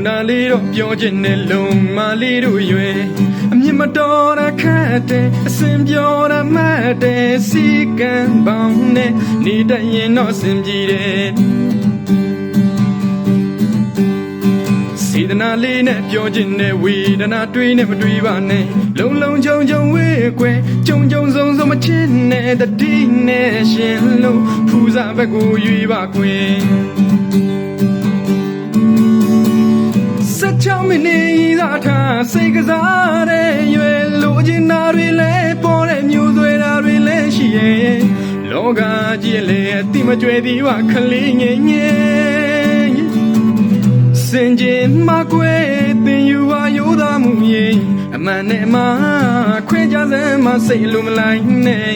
နာလေးတော့ပြောချင်တဲ့လုံမလေးတို့ရွယ်အမြင်မတော်တာခတ်တဲ့အစင်ပြောတာမှတ်တဲ့စီကံပေါင်းနဲ့နေတတ်ရင်တော့စင်ကြည်တယ်စေတနာလေးနဲ့ပြောချင်တဲ့ဝေဒနာတွေးနဲ့မတွေးပါနဲ့လုံလုံခြုံခြုံဝေးကွယ်ကြုံကြုံစုံစုံမချစ်နဲ့တတိနဲ့ရှင်လို့ဖူးစာဘက်ကိုရွေးပါကွယ်16မိနစ်သာထားစိတ်ကစားတဲ့ရွယ်လိုချင်တာတွေလဲပေါ်တဲ့မျိုးဆွဲတာတွေလဲရှိရဲ့လောကကြီးလေအတိမကြွယ်သေးပါခလေးငယ်ငယ်စင်ကြင်မကွယ်တင်ယူပါရိုးသားမှုရင်အမှန်နဲ့မှခွဲကြစမ်းမစိတ်လိုမလိုက်နဲ့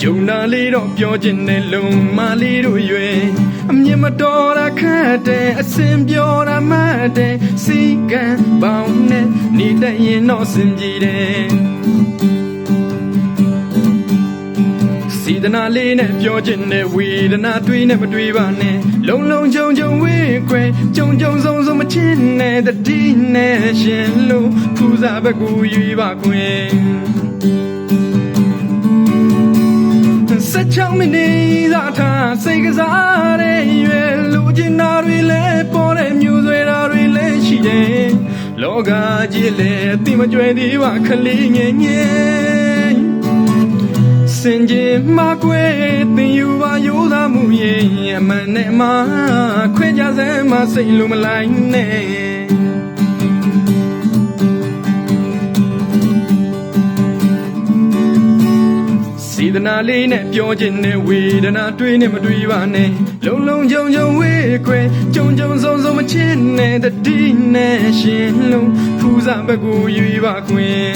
ဂျုံနာလေးတော့ပြောချင်တဲ့လုံမလေးတို့ရွယ်အမြင်မတော်တာခတ်တဲ့အစင်ပြောတာမှတ်တဲ့စီကံပေါင်းနဲ့နေတတ်ရင်တော့စင်ကြည်တယ်စေတနာလေးနဲ့ပြောချင်တဲ့ဝေဒနာတွေးနဲ့မတွေးပါနဲ့လုံလုံခြုံခြုံဝေးခွဲကြုံကြုံစုံစုံမချစ်နဲ့တတိနဲ့ရှင်လို့ဖူးစာဘက်ကိုရွေးပါခွင်16မိနစ်သာထားစိတ်ကစားတဲ့ရွယ်လူချင်တာတွေလဲပေါ်တဲ့မျိုးဆွဲတာတွေလဲရှိတယ်လောကကြီးလေအတိမကြွယ်သေးပါခလေးငယ်ငယ်စင်ကြင်မကွယ်တင်ယူပါရိုးသားမှုရင်အမှန်နဲ့မှခွဲကြစမ်းမစိတ်လိုမလိုက်နဲ့စေတနာလေးနဲ့ပြောချင်တဲ့ဝေဒနာတွေးနဲ့မတွေးပါနဲ့လုံလုံခြုံခြုံဝေးခွဲကြုံကြုံစုံစုံမချစ်နဲ့တတိနဲ့ရှင်လုံးဖူးစာဘက်ကိုရွေးပါခွင်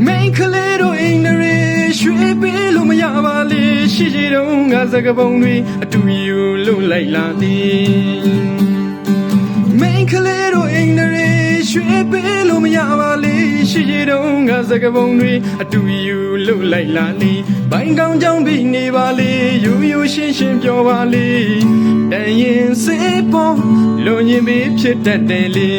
မိန်ကလေးတို့အင်္ဂရိရွှေပေးလို့မရပါလေရှိရှိတုန်းကစကားပုံတွေအတူယူလို့လိုက်လာသည်မိန်ကလေးတို့အင်္ဂရိရွှေပေးလို့မရပါလေရှိရှိတုန်းကစကားပုံတွေအတူယူလို့လိုက်လာလေဘိုင်းကောင်းကြောင်းပြီးနေပါလေယူယူရှင်းရှင်းပြောပါလေတန်ရင်စေပေါ်လုံရင်ပြီးဖြစ်တတ်တယ်လေ